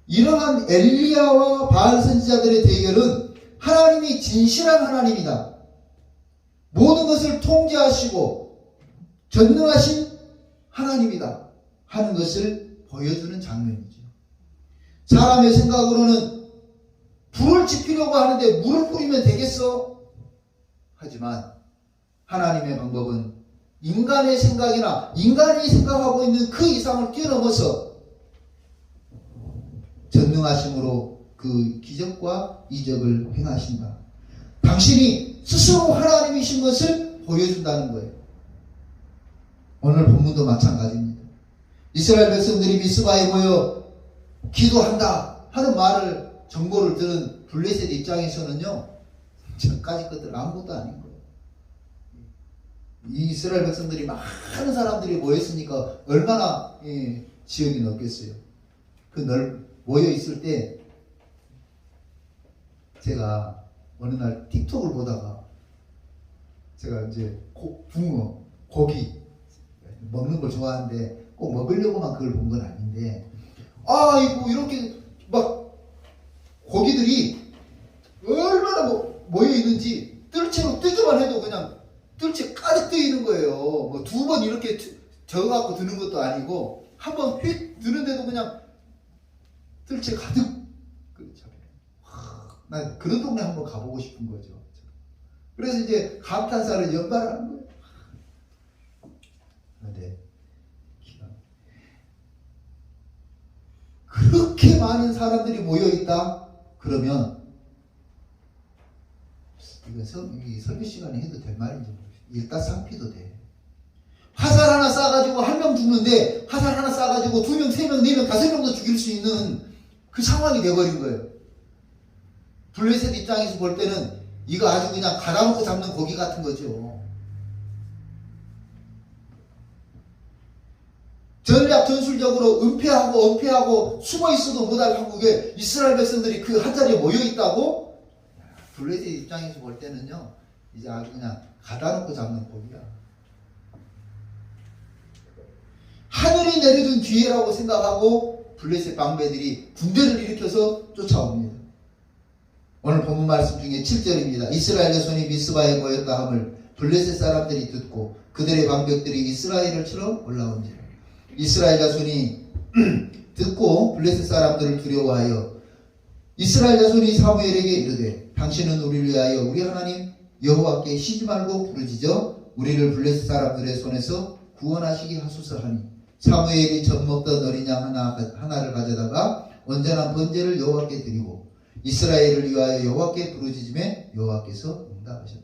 이러한 엘리야와 바알 선지자들의 대결은 하나님이 진실한 하나님이다, 모든 것을 통제하시고 전능하신 하나님이다 하는 것을 보여주는 장면이죠. 사람의 생각으로는 불을 지피려고 하는데 물을 뿌리면 되겠어? 하지만 하나님의 방법은 인간의 생각이나 인간이 생각하고 있는 그 이상을 뛰어넘어서 전능하심으로 그 기적과 이적을 행하신다. 당신이 스스로 하나님이신 것을 보여준다는 거예요. 오늘 본문도 마찬가지입니다. 이스라엘 백성들이 미스바에 모여 기도한다 하는 말을 정보를 들은 블레셋 입장에서는요, 전까지 것들 아무것도 아닌 거예요. 이 이스라엘 백성들이 많은 사람들이 모였으니까 얼마나 지역이 넓겠어요. 그 모여 있을 때 제가 어느 날 틱톡을 보다가 제가 이제 붕어, 고기 먹는 걸 좋아하는데 꼭 먹으려고만 그걸 본 건 아닌데, 아이고 이렇게 막 고기들이 얼마나 모여 있는지 뜰채로 뜨기만 해도 그냥 뜰채 가득 떠 있는 거예요. 뭐 두 번 이렇게 저어갖고 드는 것도 아니고 한 번 휙 드는데도 그냥 뜰채 가득 잡혀요. 난 그런 동네 한번 가보고 싶은 거죠. 그래서 이제 감탄사를 연발하는 거예요. 그런데 그렇게 많은 사람들이 모여 있다 그러면 이거 설교 시간에 해도 될 말인지 모르겠어요. 일타상피도 돼. 화살 하나 쏴가지고 한 명 죽는데 화살 하나 쏴가지고 2명, 3명, 4명, 5명도 죽일 수 있는 그 상황이 돼버린 거예요. 블레셋 입장에서 볼 때는 이거 아주 그냥 가다놓고 잡는 고기 같은 거죠. 전략 전술적으로 은폐하고 숨어 있어도 못할 한국에 이스라엘 백성들이 그 한자리에 모여 있다고? 블레셋 입장에서 볼 때는요, 이제 아주 그냥 가다놓고 잡는 고기야. 하늘이 내려준 기회라고 생각하고 블레셋 방배들이 군대를 일으켜서 쫓아옵니다. 오늘 본문 말씀 중에 7절입니다. 이스라엘의 손이 미스바에 모였다 함을 블레셋 사람들이 듣고 그들의 방백들이 이스라엘을 치러 올라온지라. 이스라엘 자손이 듣고 블레셋 사람들을 두려워하여 이스라엘 자손이 사무엘에게 이르되 당신은 우리를 위하여 우리 하나님 여호와께 쉬지 말고 부르짖어 우리를 블레셋 사람들의 손에서 구원하시게 하소서 하니 사무엘이 젖 먹던 어린 양 하나를 가져다가 언제나 번제를 여호와께 드리고 이스라엘을 위하여 여호와께 부르짖음에 여호와께서 응답하셨더라.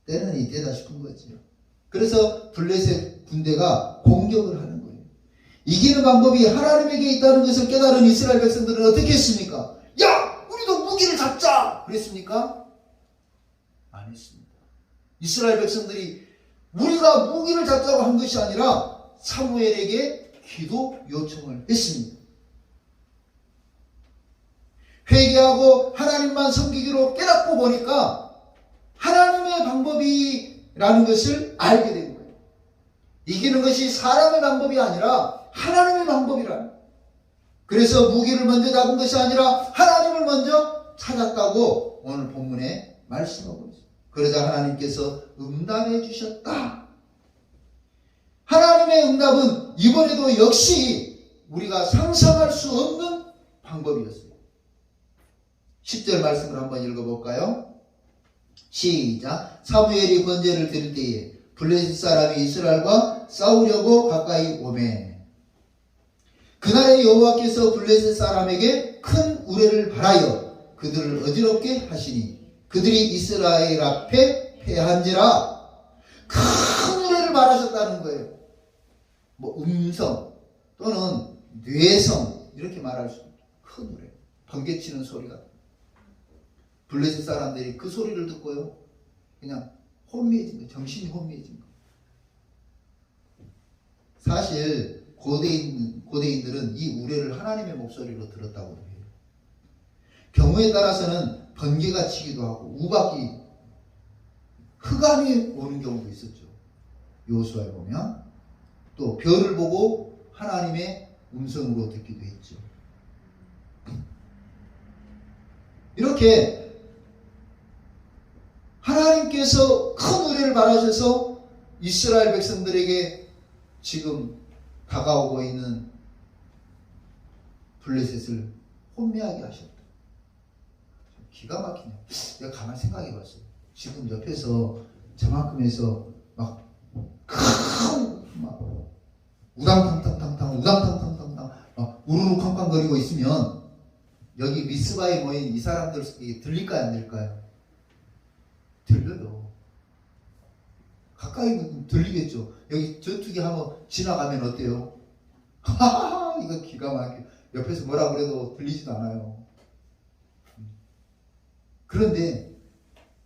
때는 이때다 싶은 거지요. 그래서 블레셋 군대가 공격을 하는 거예요. 이기는 방법이 하나님에게 있다는 것을 깨달은 이스라엘 백성들은 어떻게 했습니까? 야! 우리도 무기를 잡자! 그랬습니까? 안 했습니다. 이스라엘 백성들이 우리가 무기를 잡자고 한 것이 아니라 사무엘에게 기도 요청을 했습니다. 회개하고 하나님만 섬기기로 깨닫고 보니까 하나님의 방법이라는 것을 알게 된 거예요. 이기는 것이 사람의 방법이 아니라 하나님의 방법이라는. 그래서 무기를 먼저 잡은 것이 아니라 하나님을 먼저 찾았다고 오늘 본문에 말씀하고 있습니다. 그러자 하나님께서 응답해 주셨다. 하나님의 응답은 이번에도 역시 우리가 상상할 수 없는 방법이었어요. 10절 말씀을 한번 읽어볼까요? 시작. 사무엘이 번제를 드릴 때에 블레셋 사람이 이스라엘과 싸우려고 가까이 오매 그날에 여호와께서 블레셋 사람에게 큰 우레를 발하여 그들을 어지럽게 하시니 그들이 이스라엘 앞에 패한지라. 큰 우레를 발하셨다는 거예요. 뭐 음성 또는 뇌성 이렇게 말할 수 있는 큰 우레, 번개치는 소리가. 블레셋 사람들이 그 소리를 듣고요 그냥 혼미해진 거예요. 정신이 혼미해진 거예요. 사실 고대인들은 이 우레를 하나님의 목소리로 들었다고 해요. 경우에 따라서는 번개가 치기도 하고 우박이 흑암이 오는 경우도 있었죠. 여호수아에 보면 또 별을 보고 하나님의 음성으로 듣기도 했죠. 이렇게 하나님께서 큰 은혜를 바라셔서 이스라엘 백성들에게 지금 다가오고 있는 블레셋을 혼미하게 하셨다. 기가 막히네요. 내가 가만히 생각해 봤어요. 지금 옆에서 저만큼 해서 막 우당탕탕탕탕 막 우르르 쾅쾅거리고 있으면 여기 미스바에 모인 이 사람들 들릴까요 안 들릴까요? 들려요. 가까이 들리겠죠. 여기 전투기 한번 지나가면 어때요? 하하하 이거 기가 막혀. 옆에서 뭐라 그래도 들리지도 않아요. 그런데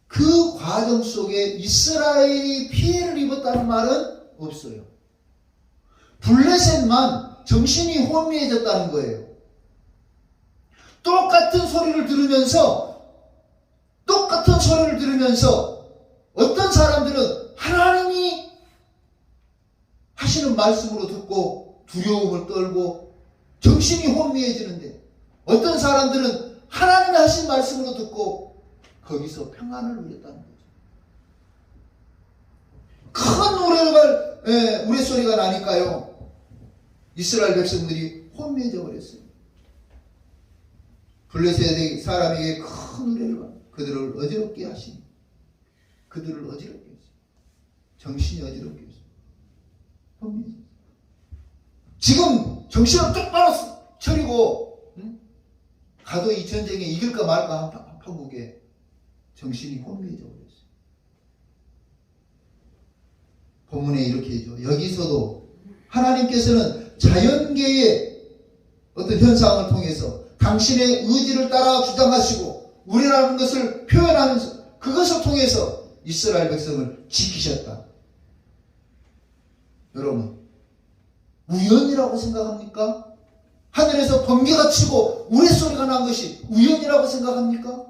그 과정 속에 이스라엘이 피해를 입었다는 말은 없어요. 블레셋만 정신이 혼미해졌다는 거예요. 똑같은 소리를 들으면서 어떤 사람들은 하나님이 하시는 말씀으로 듣고 두려움을 떨고 정신이 혼미해지는데 어떤 사람들은 하나님이 하신 말씀으로 듣고 거기서 평안을 누렸다는 거죠. 큰 우레소리가 나니까요. 이스라엘 백성들이 혼미해져 버렸어요. 블레셋 사람에게 큰 은혜를 받고 그들을 어지럽게 하시니 그들을 어지럽게 했어요. 정신이 어지럽게 했어요. 혼미해져. 지금 정신을 똑바로 차리고 가도 이 전쟁에 이길까 말까 한국에 정신이 혼미해져 버렸어요. 본문에 이렇게 해줘. 여기서도 하나님께서는 자연계의 어떤 현상을 통해서 당신의 의지를 따라 주장하시고 우리라는 것을 표현하면서 그것을 통해서 이스라엘 백성을 지키셨다. 여러분 우연이라고 생각합니까? 하늘에서 번개가 치고 우레소리가 난 것이 우연이라고 생각합니까?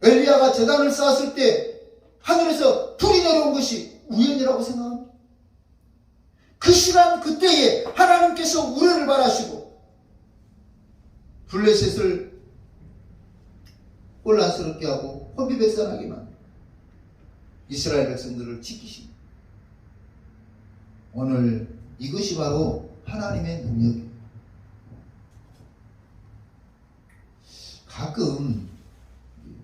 엘리야가 제단을 쌓았을 때 하늘에서 불이 내려온 것이 우연이라고 생각합니까? 그 시간 그때에 하나님께서 우레를 바라시고 블레셋을 혼란스럽게 하고 혼비백산하게 만들고 이스라엘 백성들을 지키십니다. 오늘 이것이 바로 하나님의 능력입니다. 가끔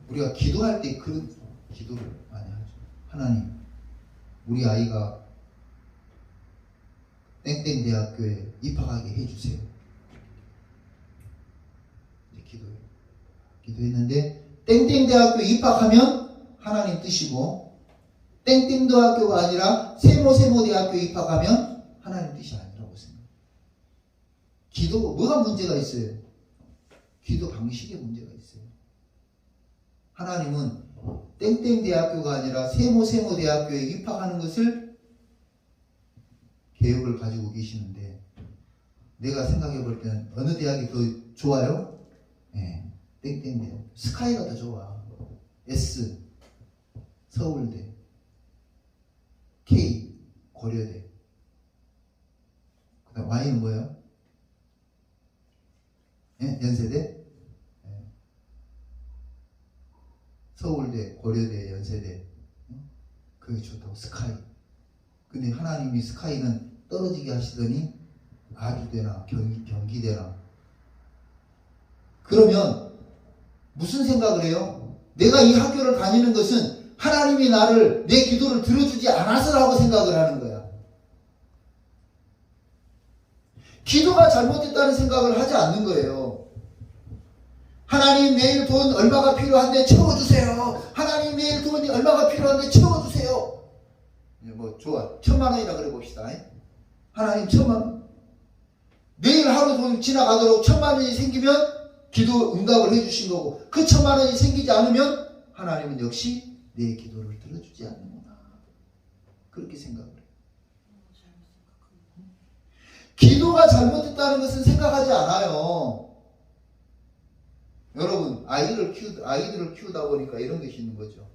우리가 기도할 때 그런 기도를 많이 하죠. 하나님, 우리 아이가 땡땡 대학교에 입학하게 해주세요. 이제 기도했는데 땡땡 대학교에 입학하면 하나님 뜻이고 땡땡 대학교가 아니라 세모 대학교에 입학하면 하나님 뜻이 아니라고 생각해요. 기도 뭐가 문제가 있어요? 기도 방식에 문제가 있어요. 하나님은 땡땡 대학교가 아니라 세모 대학교에 입학하는 것을 계획을 가지고 계시는데 내가 생각해 볼 때는 어느 대학이 더 좋아요? 네, 땡땡 대학. 스카이가 더 좋아. S 서울대, K 고려대. 그다음 Y는 뭐예요? 네? 연세대? 네. 서울대, 고려대, 연세대. 그게 좋다고 스카이. 근데 하나님이 스카이는 떨어지게 하시더니 아주대나 경기대나. 그러면 무슨 생각을 해요? 내가 이 학교를 다니는 것은 하나님이 나를 내 기도를 들어주지 않아서라고 생각을 하는 거야. 기도가 잘못됐다는 생각을 하지 않는 거예요. 하나님 매일 돈 얼마가 필요한데 채워주세요. 하나님 매일 돈이 얼마가 필요한데 채워주세요. 뭐 좋아 1000만 원이라 그래 봅시다. 하나님 1000만 원. 매일 하루 돈 지나가도록 1000만 원이 생기면 기도 응답을 해주신 거고 그 1000만 원이 생기지 않으면 하나님은 역시 내 기도를 들어주지 않는구나. 그렇게 생각을 해요. 기도가 잘못됐다는 것은 생각하지 않아요. 여러분 아이들을 키우다 보니까 이런 것이 있는 거죠.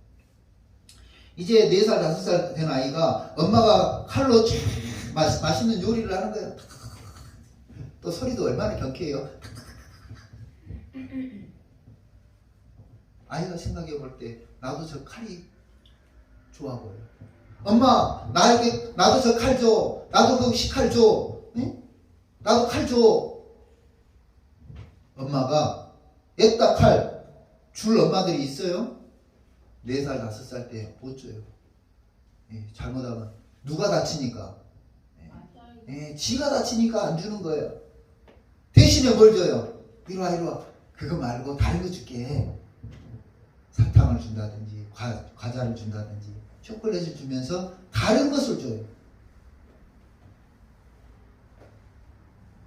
이제 4살 5살 된 아이가 엄마가 칼로 맛있는 요리를 하는 거예요. 또 소리도 얼마나 경쾌해요. 아이가 생각해 볼 때 나도 저 칼이 좋아 보여. 엄마 나도 저 칼 줘. 나도 그 식칼 줘. 응? 나도 칼 줘. 엄마가 옛다 칼 줄 엄마들이 있어요? 4살 5살 때 못 줘요. 예, 잘못하면 누가 다치니까 지가 다치니까 안 주는 거예요. 대신에 뭘 줘요? 이리 와. 그거 말고 다른 거 줄게. 사탕을 준다든지 과자를 준다든지 초콜릿을 주면서 다른 것을 줘요.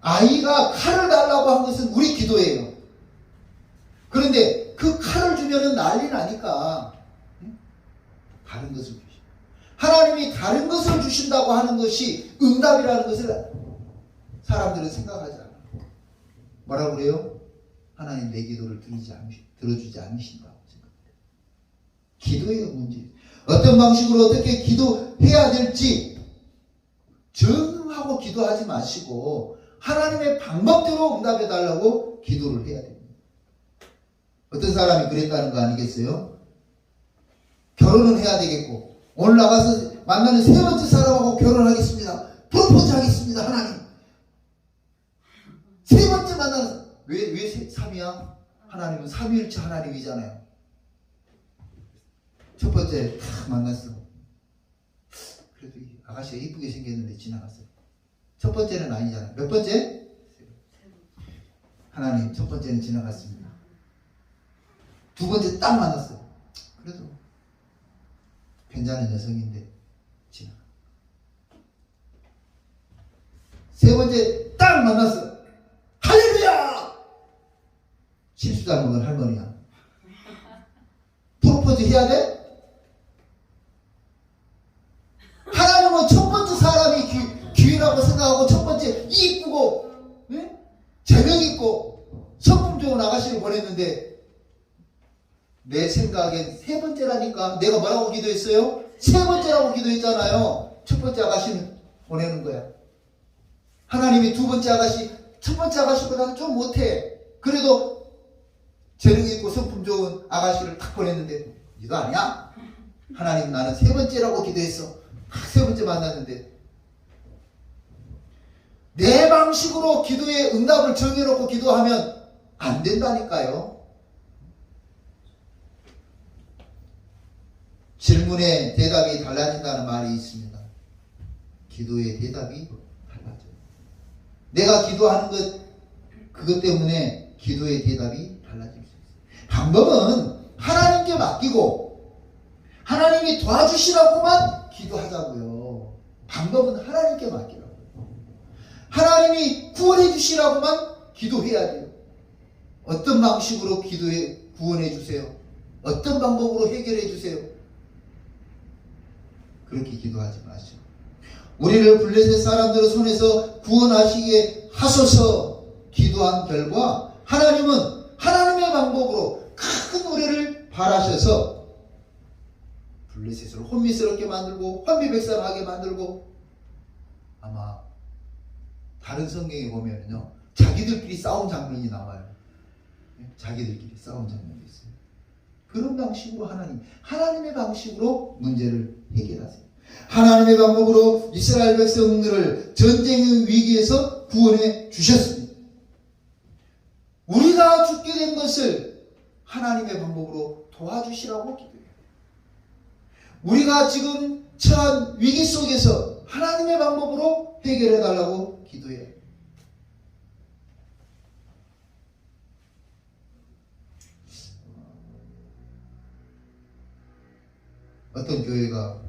아이가 칼을 달라고 한 것은 우리 기도예요. 그런데 그 칼을 주면은 난리 나니까 다른 것을 주시고, 하나님이 다른 것을 주신다고 하는 것이 응답이라는 것을 사람들은 생각하지 않아요. 뭐라고 그래요? 하나님 내 기도를 들어주지 않으신다고 생각해요. 기도의 문제. 어떤 방식으로 어떻게 기도해야 될지 정하고 기도하지 마시고 하나님의 방법대로 응답해달라고 기도를 해야 됩니다. 어떤 사람이 그랬다는 거 아니겠어요? 결혼은 해야 되겠고 오늘 나가서 만나는 3번째 사람하고 결혼하겠습니다. 프로포즈 하겠습니다. 하나님. 3번째 만나는 왜 3이야? 하나님은 삼위일체 하나님이잖아요. 첫 번째 딱 만났어. 그래도 아가씨가 이쁘게 생겼는데 지나갔어요. 첫 번째는 아니잖아요. 몇 번째? 하나님 첫 번째는 지나갔습니다. 두 번째 딱 만났어요. 그래도 괜찮은 여성인데 지나가. 세 번째 딱 만났어요. 할렐루야! 실수도 안 먹은 할머니야. 프로포즈 해야 돼? 하나님은 첫 번째 사람이 기회라고 생각하고 첫 번째 이쁘고 재능 있고 성품 좋은 아가씨를 보냈는데 내 생각엔 3번째라니까. 내가 뭐라고 기도했어요? 3번째라고 기도했잖아요. 첫 번째 아가씨는 보내는 거야. 하나님이 두 번째 아가씨, 첫 번째 아가씨보다는 좀 못해. 그래도 재능 있고 성품 좋은 아가씨를 딱 보냈는데 이거 아니야? 하나님 나는 3번째라고 기도했어. 3번째 만났는데 내 방식으로 기도의 응답을 정해놓고 기도하면 안 된다니까요. 질문에 대답이 달라진다는 말이 있습니다. 기도의 대답이 달라져요. 내가 기도하는 그것 때문에 기도의 대답이 달라질 수 있어요. 방법은 하나님께 맡기고 하나님이 도와주시라고만 기도하자고요. 방법은 하나님께 맡기라고요. 하나님이 구원해 주시라고만 기도해야 돼요. 어떤 방식으로 구원해 주세요. 어떤 방법으로 해결해 주세요. 그렇게 기도하지 마시고 우리를 블레셋 사람들의 손에서 구원하시게 하소서 기도한 결과 하나님은 하나님의 방법으로 큰 노래를 바라셔서 블레셋을 혼미스럽게 만들고 환비백산하게 만들고 아마 다른 성경에 보면요 자기들끼리 싸운 장면이 나와요. 자기들끼리 싸운 장면이 있어요. 그런 방식으로 하나님의 방식으로 문제를 해결하세요. 하나님의 방법으로 이스라엘 백성들을 전쟁의 위기에서 구원해 주셨습니다. 우리가 죽게 된 것을 하나님의 방법으로 도와주시라고 기도해요. 우리가 지금 처한 위기 속에서 하나님의 방법으로 해결해 달라고 기도해요. 어떤 교회가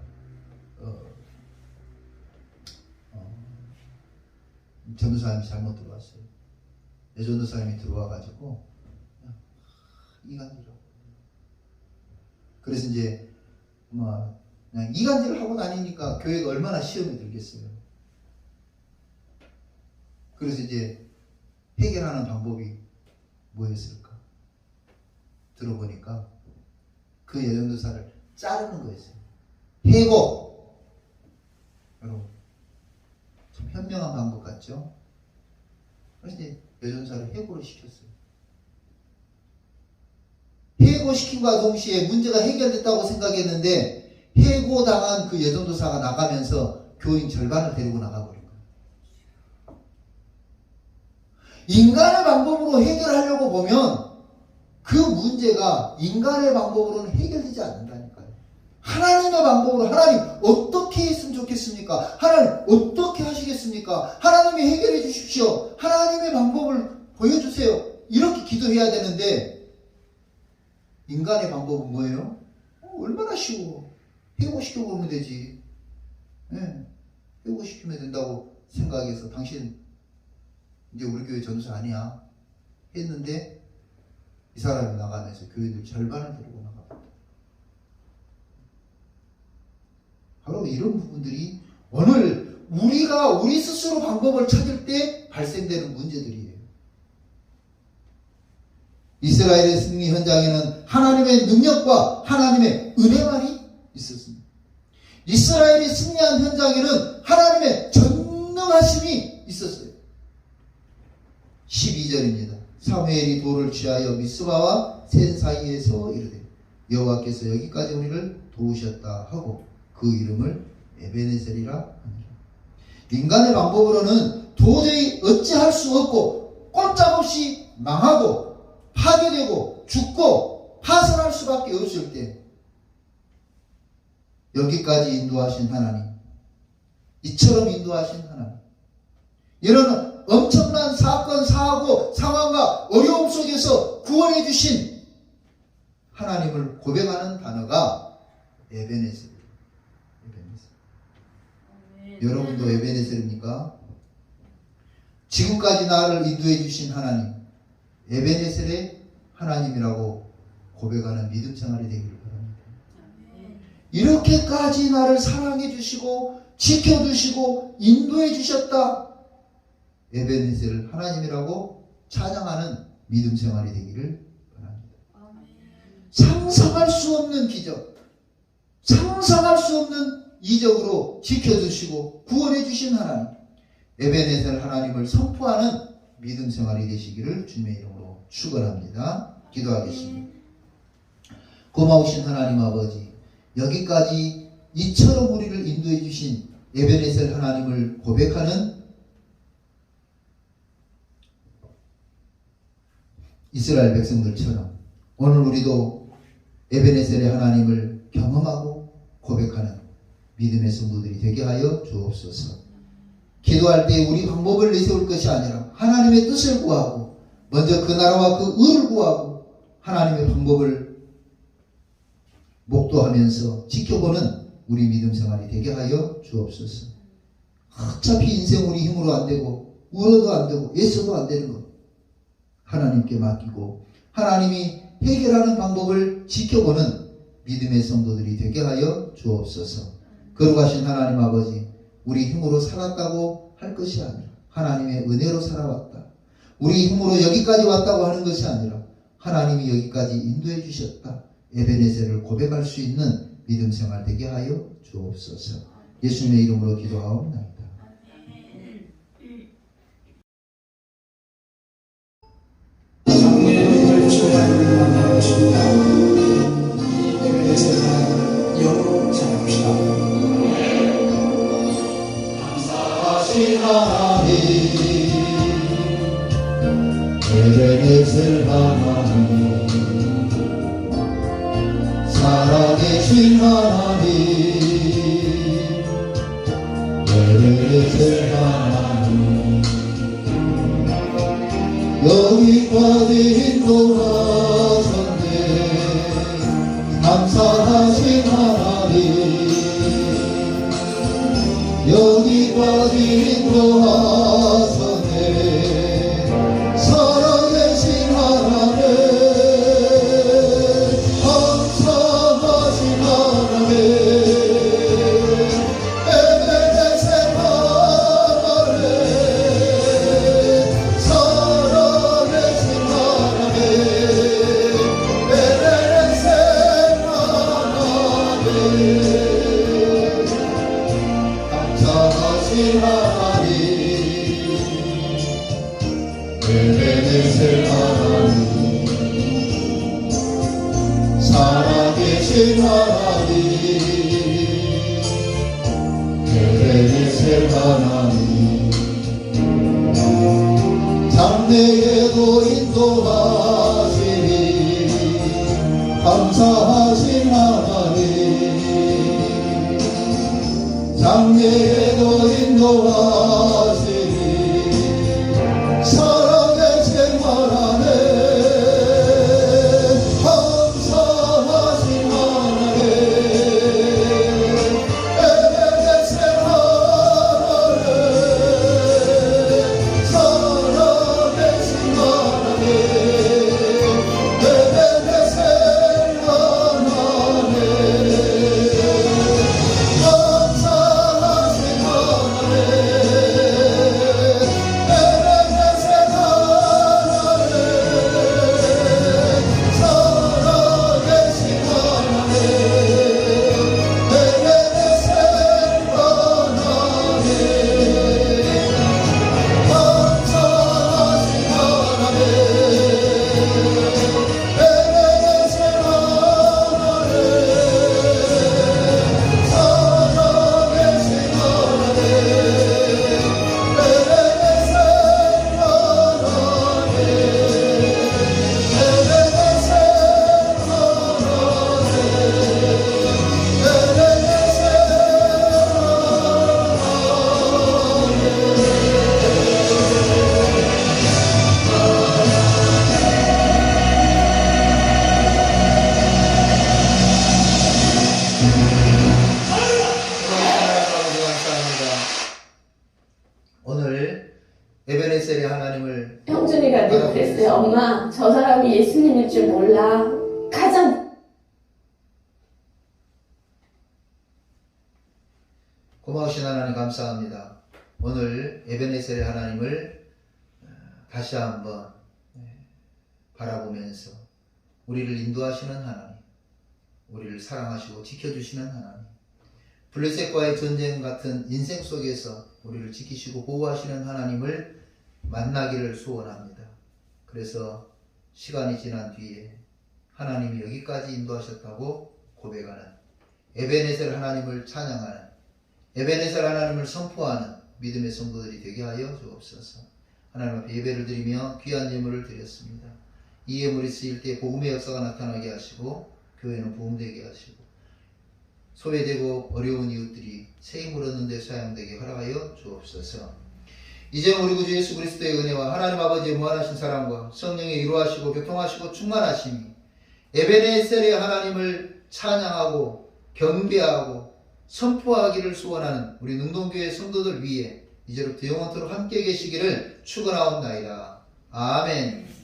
전도사님이 잘못 들어왔어요. 전도사님이 들어와가지고 이간질을 그래서 이제 그냥 이간질을 하고 다니니까 교회가 얼마나 시험이 들겠어요. 그래서 이제 해결하는 방법이 뭐였을까? 들어보니까 그 여전도사를 자르는 거였어요. 해고. 여러분 좀 현명한 방법 같죠? 그래서 여전도사를 해고를 시켰어요. 해고시킨과 동시에 문제가 해결됐다고 생각했는데 해고당한 그 여전도사가 나가면서 교인 절반을 데리고 나가버린 거예요. 인간의 방법으로 해결하려고 보면 그 문제가 인간의 방법으로는 해결되지 않는다니까요. 하나님의 방법으로 하나님 어떻게 했으면 좋겠습니까? 하나님 어떻게 하시겠습니까? 하나님이 해결해 주십시오. 하나님의 방법을 보여주세요. 이렇게 기도해야 되는데 인간의 방법은 뭐예요? 얼마나 쉬워. 해고시켜 보면 되지. 네. 해고시키면 된다고 생각해서 당신 이제 우리 교회 전도사 아니야 했는데 이 사람이 나가면서 교회들 절반을 데리고 나갑니다. 바로 이런 부분들이 오늘 우리가 우리 스스로 방법을 찾을 때 발생되는 문제들이에요. 이스라엘의 승리 현장에는 하나님의 능력과 하나님의 은혜만이 있었습니다. 이스라엘이 승리한 현장에는 하나님의 전능하심이 있었어요. 12절입니다. 사무엘이 돌을 취하여 미스바와 센 사이에서 이르되 여호와께서 여기까지 우리를 도우셨다 하고 그 이름을 에베네셀이라 하니라. 인간의 방법으로는 도저히 어찌할 수 없고 꼼짝없이 망하고 파괴되고 죽고 파산할 수밖에 없을 때 여기까지 인도하신 하나님, 이처럼 인도하신 하나님, 이런 엄청난 사건, 사고, 상황과 어려움 속에서 구원해 주신 하나님을 고백하는 단어가 에베네셀. 여러분도 에베네셀입니까? 지금까지 나를 인도해 주신 하나님, 에베네셀의 하나님이라고 고백하는 믿음 생활이 되기를 바랍니다. 이렇게까지 나를 사랑해 주시고 지켜주시고 인도해 주셨다. 에베네셀을 하나님이라고 찬양하는 믿음 생활이 되기를 바랍니다. 상상할 수 없는 기적, 상상할 수 없는 이적으로 지켜주시고 구원해 주신 하나님, 에베네셀 하나님을 선포하는 믿음 생활이 되시기를 주님의 이름으로 축원합니다. 기도하겠습니다. 고마우신 하나님 아버지, 여기까지 이처럼 우리를 인도해 주신 에베네셀 하나님을 고백하는 이스라엘 백성들처럼 오늘 우리도 에베네셀의 하나님을 경험하고 고백하는 믿음의 성도들이 되게 하여 주옵소서. 기도할 때 우리 방법을 내세울 것이 아니라 하나님의 뜻을 구하고 먼저 그 나라와 그 의를 구하고 하나님의 방법을 목도하면서 지켜보는 우리 믿음 생활이 되게 하여 주옵소서. 어차피 인생 우리 힘으로 안 되고 울어도 안 되고 애써도 안 되는 것 하나님께 맡기고 하나님이 해결하는 방법을 지켜보는 믿음의 성도들이 되게 하여 주옵소서. 거룩하신 하나님 아버지, 우리 힘으로 살았다고 할 것이 아니라 하나님의 은혜로 살아왔다. 우리 힘으로 여기까지 왔다고 하는 것이 아니라 하나님이 여기까지 인도해 주셨다. 에베네셀을 고백할 수 있는 믿음 생활 되게 하여 주옵소서. 예수님의 이름으로 기도하옵나이다. 장례를 주님을 만나십니다. 이 에베네셀을 영으로 찬양합시다. 감사하신 하나님, 에베네셀 하나님, 살아계신 하나님, 에베네셀 하나님, 여기까지 인도하셨네. 감사하신 하나님, 여기까지 인도하셨네. 살아계신 하나님, 감사하신 하나님, 에베네셀 하나님, 살아계신 하나님, 에베네셀 하나님 살아계신 하나님 에베네셀 하나님 장래에도 인도하시니 감사하신 하나님 장래에도 인도하시니 살아계신 하나님 감사하신 하나님 에베네셀 하나님 살아계신 하나님 에베네셀 하나님 감사하신 하나님 에베네셀 하나님 살아계신 하나님 에베네셀 하나님 감사하신 하나님 에베네셀 오늘 에베네셀의 하나님을 형준이가 늘 그랬어요. 엄마, 저 사람이 예수님일 줄 몰라. 가장 고마우신 하나님 감사합니다. 오늘 에베네셀의 하나님을 다시 한번 바라보면서 우리를 인도하시는 하나님, 우리를 사랑하시고 지켜주시는 하나님, 블레셋과의 전쟁 같은 인생 속에서 우리를 지키시고 보호하시는 하나님을 만나기를 소원합니다. 그래서 시간이 지난 뒤에 하나님이 여기까지 인도하셨다고 고백하는 에베네셀 하나님을 찬양하는 에베네셀 하나님을 선포하는 믿음의 성도들이 되게 하여 주옵소서. 하나님 앞에 예배를 드리며 귀한 예물을 드렸습니다. 이 예물이 쓰일 때 복음의 역사가 나타나게 하시고 교회는 부흥되게 하시고 소외되고 어려운 이웃들이 새 힘을 얻는 데 사용되게 허락하여 주옵소서. 이제는 우리 구주 예수 그리스도의 은혜와 하나님 아버지의 무한하신 사랑과 성령의 이루하시고 교통하시고 충만하심이 에베네셀의 하나님을 찬양하고 경배하고 선포하기를 소원하는 우리 능동교회 성도들 위해 이제부터 영원토록 함께 계시기를 축원하옵나이다. 아멘.